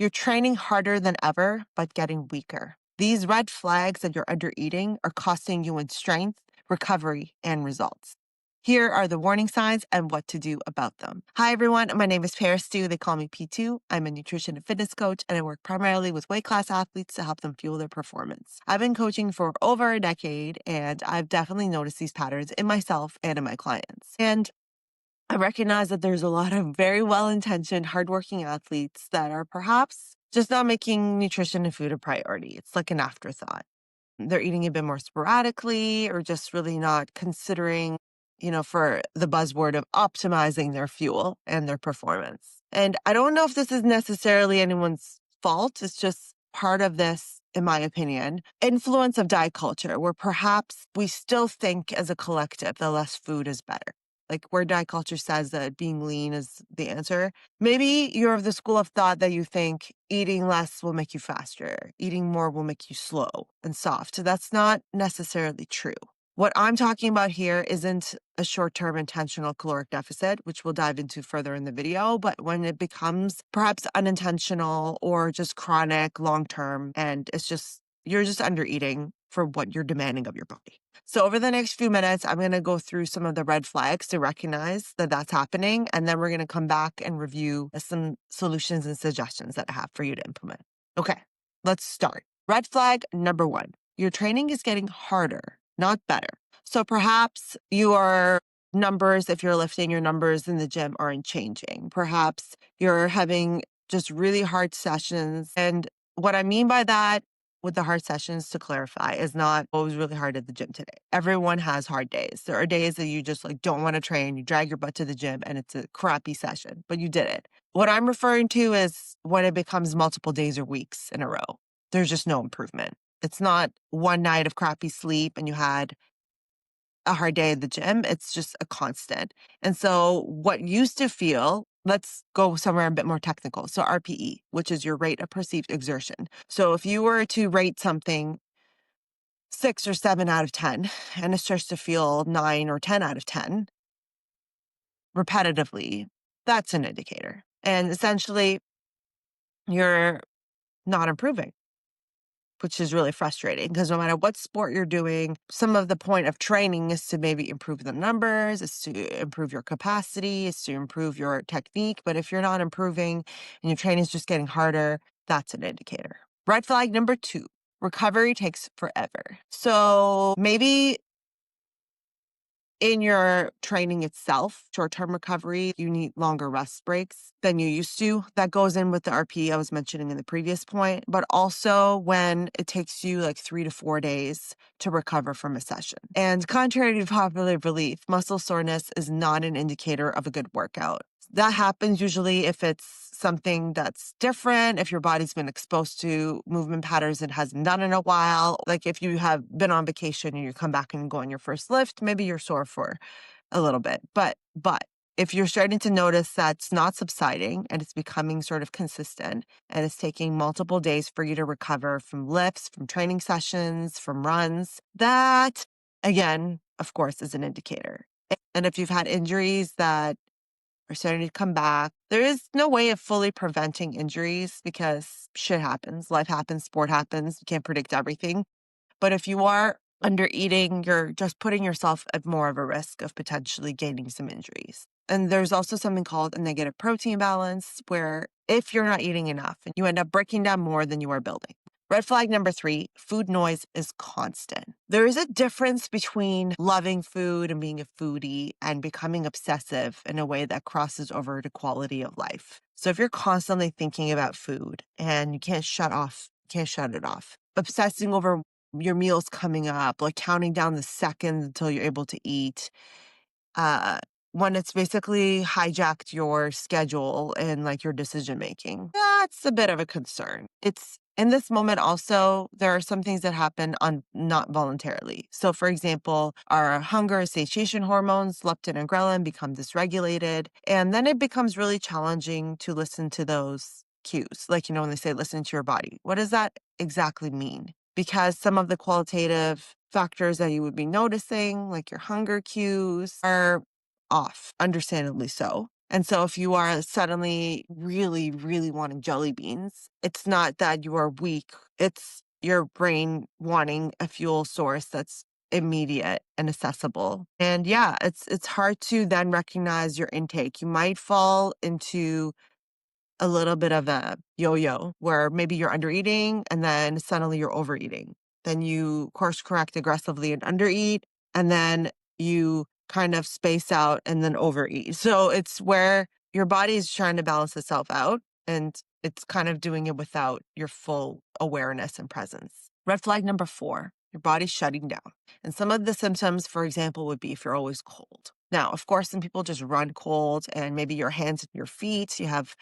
You're training harder than ever, but getting weaker. These red flags that you're under eating are costing you in strength, recovery, and results. Here are the warning signs and what to do about them. Hi, everyone. My name is Paris Stu. They call me P2. I'm a nutrition and fitness coach, and I work primarily with weight class athletes to help them fuel their performance. I've been coaching for over a decade, and I've definitely noticed these patterns in myself and in my clients. And I recognize that there's a lot of very well-intentioned, hardworking athletes that are perhaps just not making nutrition and food a priority. It's like an afterthought. They're eating a bit more sporadically or just really not considering, for the buzzword of optimizing their fuel and their performance. And I don't know if this is necessarily anyone's fault. It's just part of this, in my opinion, influence of diet culture, where perhaps we still think as a collective that less food is better. Like where diet culture says that being lean is the answer. Maybe you're of the school of thought that you think eating less will make you faster, eating more will make you slow and soft. So that's not necessarily true. What I'm talking about here isn't a short-term intentional caloric deficit, which we'll dive into further in the video, but when it becomes perhaps unintentional or just chronic long-term, and you're just under eating for what you're demanding of your body. So over the next few minutes, I'm going to go through some of the red flags to recognize that that's happening. And then we're going to come back and review some solutions and suggestions that I have for you to implement. Okay, let's start. Red flag number 1, your training is getting harder, not better. So perhaps your numbers, if you're lifting, your numbers in the gym aren't changing. Perhaps you're having just really hard sessions. And what I mean by that with the hard sessions, to clarify, is not what was really hard at the gym today. Everyone has hard days. There are days that you just don't want to train, you drag your butt to the gym and it's a crappy session, but you did it. What I'm referring to is when it becomes multiple days or weeks in a row. There's just no improvement. It's not one night of crappy sleep and you had a hard day at the gym. It's just a constant. And so what used to feel, let's go somewhere a bit more technical. So RPE, which is your rate of perceived exertion. So if you were to rate something 6 or 7 out of 10, and it starts to feel 9 or 10 out of 10 repetitively, that's an indicator. And essentially, you're not improving, which is really frustrating because no matter what sport you're doing, some of the point of training is to maybe improve the numbers, is to improve your capacity, is to improve your technique. But if you're not improving and your training is just getting harder, that's an indicator. Red flag number 2, recovery takes forever. So maybe in your training itself, short-term recovery, you need longer rest breaks than you used to. That goes in with the RP I was mentioning in the previous point, but also when it takes you 3 to 4 days to recover from a session. And contrary to popular belief, muscle soreness is not an indicator of a good workout. That happens usually if it's something that's different, if your body's been exposed to movement patterns it hasn't done in a while. Like if you have been on vacation and you come back and go on your first lift, maybe you're sore for a little bit. But if you're starting to notice that's not subsiding and it's becoming sort of consistent and it's taking multiple days for you to recover from lifts, from training sessions, from runs, that, again, of course, is an indicator. And if you've had injuries that are starting to come back, there is no way of fully preventing injuries because shit happens, life happens, sport happens. You can't predict everything. But if you are under eating, you're just putting yourself at more of a risk of potentially gaining some injuries. And there's also something called a negative protein balance, where if you're not eating enough, you end up breaking down more than you are building. Red flag number 3, food noise is constant. There is a difference between loving food and being a foodie and becoming obsessive in a way that crosses over to quality of life. So if you're constantly thinking about food and you can't shut it off, obsessing over your meals coming up, counting down the seconds until you're able to eat, when it's basically hijacked your schedule and your decision making, that's a bit of a concern. It's in this moment also, there are some things that happen not voluntarily. So for example, our hunger and satiation hormones, leptin and ghrelin, become dysregulated. And then it becomes really challenging to listen to those cues. When they say listen to your body, what does that exactly mean? Because some of the qualitative factors that you would be noticing, like your hunger cues, are off, understandably so. And so if you are suddenly really, really wanting jelly beans, it's not that you are weak. It's your brain wanting a fuel source that's immediate and accessible. And yeah, it's hard to then recognize your intake. You might fall into a little bit of a yo-yo where maybe you're undereating and then suddenly you're overeating. Then you course correct aggressively and undereat, and then you kind of space out and then overeat. So it's where your body is trying to balance itself out and it's kind of doing it without your full awareness and presence. Red flag number 4, your body's shutting down. And some of the symptoms, for example, would be if you're always cold. Now, of course, some people just run cold and maybe your hands and your feet, you have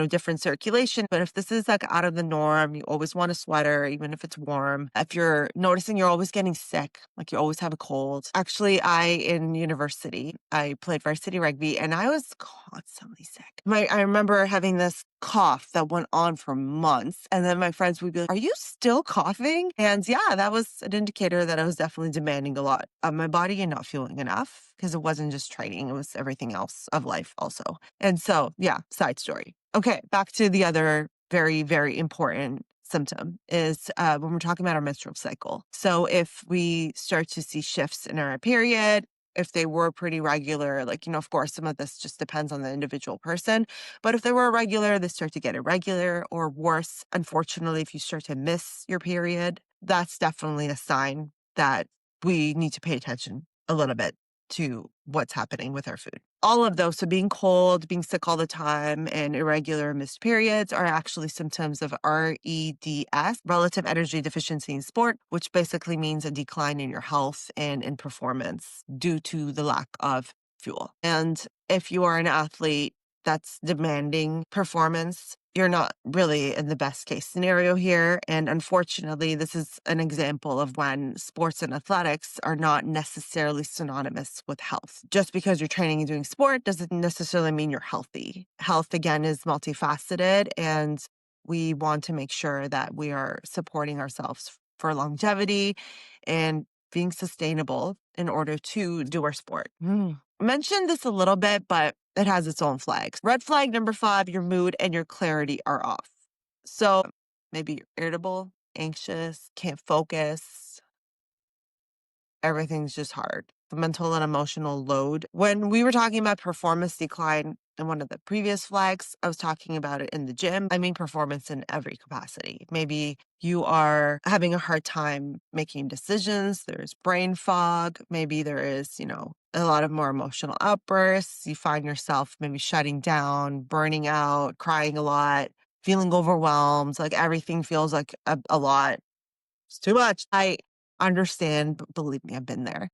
different circulation. But if this is like out of the norm, you always want a sweater, even if it's warm. If you're noticing you're always getting sick, like you always have a cold. Actually, in university, I played varsity rugby and I was constantly sick. I remember having this cough that went on for months. And then my friends would be like, "Are you still coughing?" And yeah, that was an indicator that I was definitely demanding a lot of my body and not feeling enough because it wasn't just training, it was everything else of life also. And so, yeah, side story. Okay, back to the other very, very important symptom is when we're talking about our menstrual cycle. So if we start to see shifts in our period, if they were pretty regular, like, of course, some of this just depends on the individual person. But if they were regular, they start to get irregular or worse. Unfortunately, if you start to miss your period, that's definitely a sign that we need to pay attention a little bit to what's happening with our food. All of those, so being cold, being sick all the time, and irregular missed periods are actually symptoms of REDS, Relative Energy Deficiency in Sport, which basically means a decline in your health and in performance due to the lack of fuel. And if you are an athlete that's demanding performance, you're not really in the best case scenario here. And unfortunately, this is an example of when sports and athletics are not necessarily synonymous with health. Just because you're training and doing sport doesn't necessarily mean you're healthy. Health, again, is multifaceted, and we want to make sure that we are supporting ourselves for longevity and being sustainable in order to do our sport. Mentioned this a little bit, but it has its own flags. Red flag number 5, your mood and your clarity are off. So maybe you're irritable, anxious, can't focus. Everything's just hard. The mental and emotional load. When we were talking about performance decline in one of the previous flags, I was talking about it in the gym. I mean, performance in every capacity. Maybe you are having a hard time making decisions. There's brain fog. Maybe there is, a lot of more emotional outbursts. You find yourself maybe shutting down, burning out, crying a lot, feeling overwhelmed. Like everything feels like a lot. It's too much. I understand, but believe me, I've been there.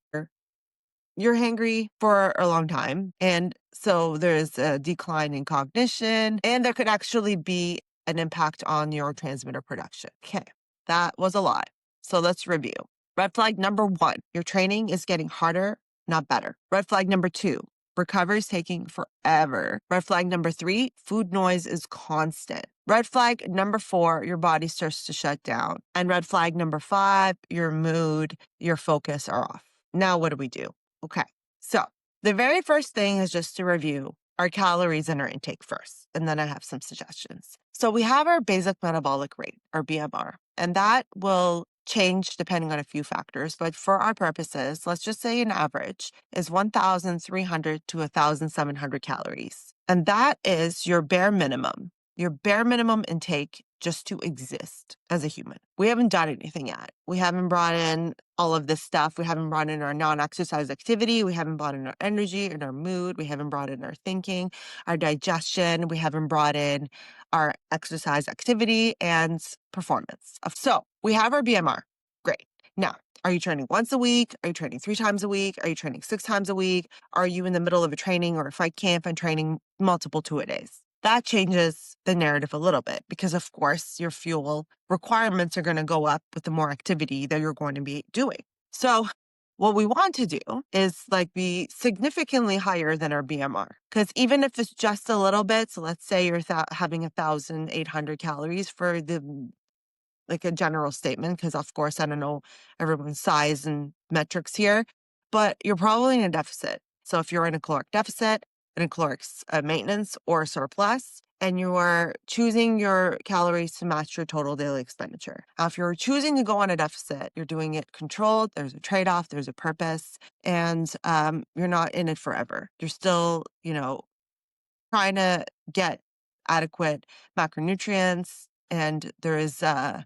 You're hangry for a long time. And so there's a decline in cognition, and there could actually be an impact on neurotransmitter production. Okay, that was a lot. So let's review. Red flag number 1, your training is getting harder, not better. Red flag number 2, recovery is taking forever. Red flag number 3, food noise is constant. Red flag number 4, your body starts to shut down. And red flag number 5, your mood, your focus are off. Now, what do we do? Okay, so the very first thing is just to review our calories and our intake first, and then I have some suggestions. So we have our basic metabolic rate, our BMR, and that will change depending on a few factors. But for our purposes, let's just say an average is 1,300 to 1,700 calories. And that is your bare minimum intake just to exist as a human. We haven't done anything yet. We haven't brought in all of this stuff. We haven't brought in our non-exercise activity. We haven't brought in our energy and our mood. We haven't brought in our thinking, our digestion. We haven't brought in our exercise activity and performance. So we have our BMR. Great. Now, are you training once a week? Are you training 3 times a week? Are you training 6 times a week? Are you in the middle of a training or a fight camp and training multiple 2-a-days? That changes the narrative a little bit because, of course, your fuel requirements are going to go up with the more activity that you're going to be doing. So what we want to do is be significantly higher than our BMR, because even if it's just a little bit, so let's say you're having 1,800 calories for a general statement, because of course, I don't know everyone's size and metrics here, but you're probably in a deficit. So if you're in a caloric deficit, in a caloric maintenance or surplus, and you are choosing your calories to match your total daily expenditure. Now, if you're choosing to go on a deficit, you're doing it controlled, there's a trade-off, there's a purpose, and you're not in it forever. You're still, trying to get adequate macronutrients, and there is a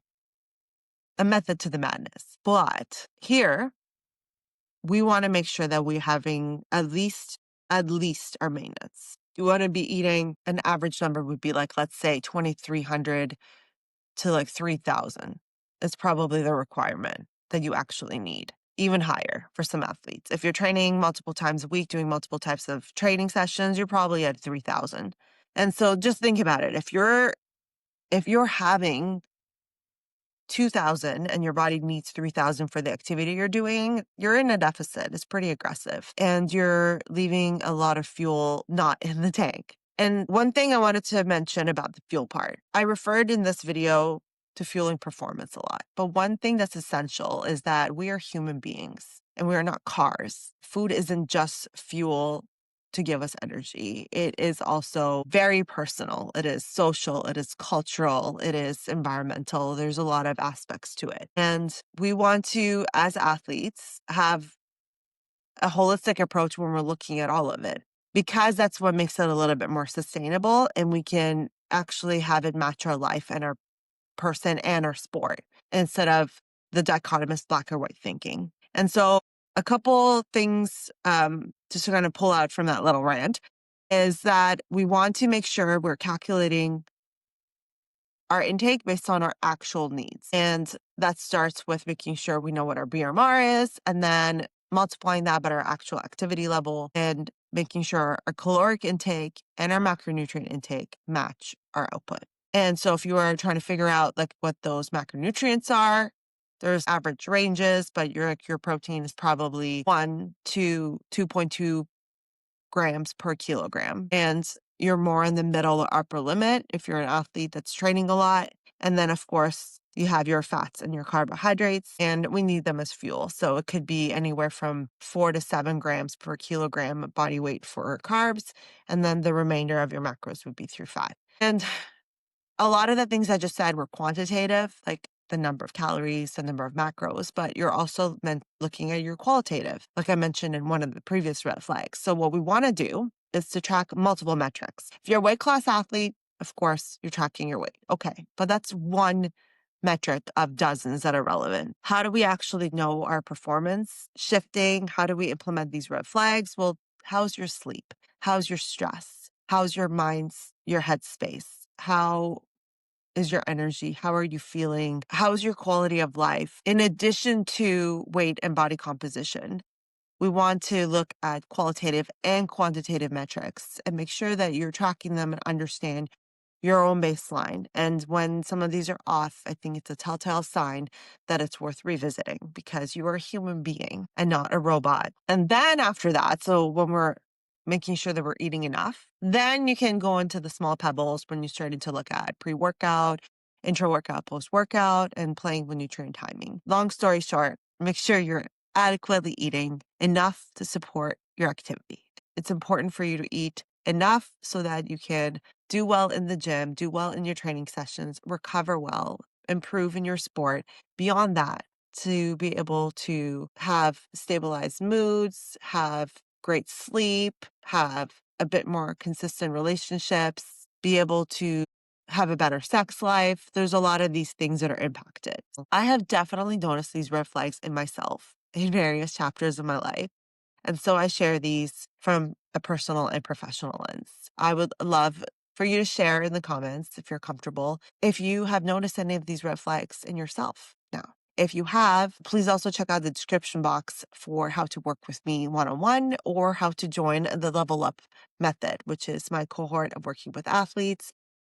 method to the madness. But here, we want to make sure that we're having at least our maintenance. You want to be eating, an average number would be like, let's say 2,300 to like 3,000 is probably the requirement that you actually need. Even higher for some athletes. If you're training multiple times a week, doing multiple types of training sessions, you're probably at 3,000. And so just think about it. If you're having 2,000 and your body needs 3,000 for the activity you're doing, you're in a deficit. It's pretty aggressive. And you're leaving a lot of fuel not in the tank. And one thing I wanted to mention about the fuel part, I referred in this video to fueling performance a lot. But one thing that's essential is that we are human beings and we are not cars. Food isn't just fuel to give us energy. It is also very personal. It is social. It is cultural. It is environmental. There's a lot of aspects to it. And we want to, as athletes, have a holistic approach when we're looking at all of it, because that's what makes it a little bit more sustainable, and we can actually have it match our life and our person and our sport instead of the dichotomous black or white thinking. And so a couple things just to kind of pull out from that little rant is that we want to make sure we're calculating our intake based on our actual needs. And that starts with making sure we know what our BMR is, and then multiplying that by our actual activity level and making sure our caloric intake and our macronutrient intake match our output. And so if you are trying to figure out like what those macronutrients are, there's average ranges, but your protein is probably 1 to 2.2 grams per kilogram. And you're more in the middle or upper limit if you're an athlete that's training a lot. And then, of course, you have your fats and your carbohydrates, and we need them as fuel. So it could be anywhere from 4 to 7 grams per kilogram body weight for carbs. And then the remainder of your macros would be through fat. And a lot of the things I just said were quantitative, like the number of calories, the number of macros, but you're also looking at your qualitative, like I mentioned in one of the previous red flags. So what we want to do is to track multiple metrics. If you're a weight class athlete, of course, you're tracking your weight. Okay, but that's one metric of dozens that are relevant. How do we actually know our performance shifting? How do we implement these red flags? Well, how's your sleep? How's your stress? How's your mind's, your headspace? How is your energy? How are you feeling? How's your quality of life? In addition to weight and body composition, we want to look at qualitative and quantitative metrics and make sure that you're tracking them and understand your own baseline. And when some of these are off, I think it's a telltale sign that it's worth revisiting, because you are a human being and not a robot. And then after that, so when we're making sure that we're eating enough, then you can go into the small pebbles when you're starting to look at pre-workout, intra-workout, post-workout, and playing with nutrient timing. Long story short, make sure you're adequately eating enough to support your activity. It's important for you to eat enough so that you can do well in the gym, do well in your training sessions, recover well, improve in your sport. Beyond that, to be able to have stabilized moods, have great sleep, have a bit more consistent relationships, be able to have a better sex life. There's a lot of these things that are impacted. I have definitely noticed these red flags in myself in various chapters of my life. And so I share these from a personal and professional lens. I would love for you to share in the comments, if you're comfortable, if you have noticed any of these red flags in yourself now. If you have, please also check out the description box for how to work with me one-on-one or how to join the Level Up method, which is my cohort of working with athletes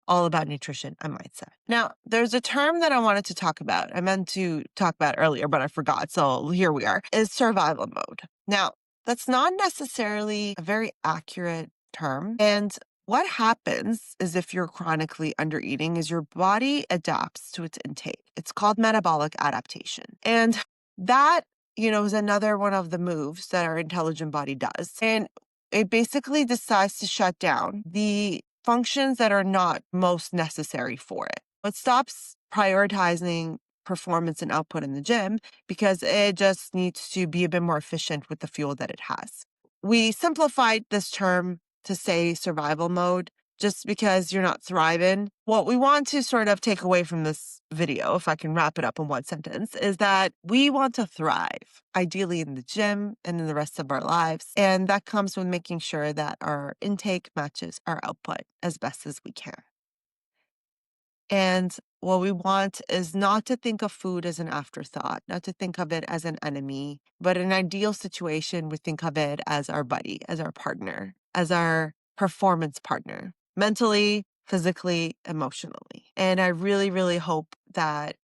all about nutrition and mindset. Now, there's a term that I wanted to talk about. I meant to talk about earlier, but I forgot. So here we are, is survival mode. Now, that's not necessarily a very accurate term. And what happens is, if you're chronically undereating, is your body adapts to its intake. It's called metabolic adaptation. And that, is another one of the moves that our intelligent body does. And it basically decides to shut down the functions that are not most necessary for it. It stops prioritizing performance and output in the gym because it just needs to be a bit more efficient with the fuel that it has. We simplified this term to say survival mode just because you're not thriving. What we want to sort of take away from this video, if I can wrap it up in one sentence, is that we want to thrive, ideally in the gym and in the rest of our lives. And that comes with making sure that our intake matches our output as best as we can. And what we want is not to think of food as an afterthought, not to think of it as an enemy, but in an ideal situation, we think of it as our buddy, as our partner, as our performance partner, mentally, physically, emotionally. And I really, really hope that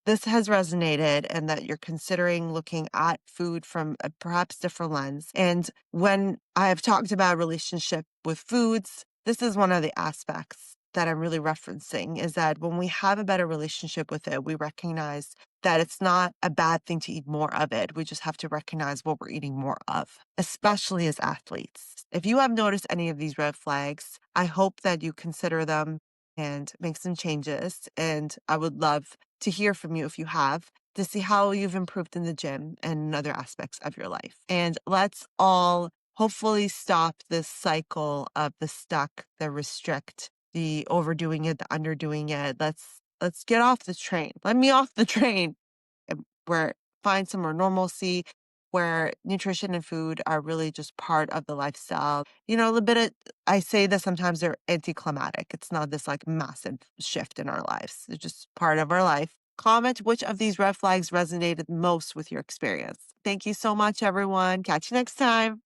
this has resonated and that you're considering looking at food from a perhaps different lens. And when I've talked about relationship with foods, this is one of the aspects that I'm really referencing is that when we have a better relationship with it, we recognize that it's not a bad thing to eat more of it. We just have to recognize what we're eating more of, especially as athletes. If you have noticed any of these red flags, I hope that you consider them and make some changes. And I would love to hear from you if you have, to see how you've improved in the gym and in other aspects of your life. And let's all hopefully stop this cycle of the stuck, the restrict, the overdoing it, the underdoing it. Let's get off the train. Let me off the train and where find some more normalcy where nutrition and food are really just part of the lifestyle. A little bit of, I say this sometimes they're anticlimactic. It's not this like massive shift in our lives. It's just part of our life. Comment which of these red flags resonated most with your experience. Thank you so much, everyone. Catch you next time.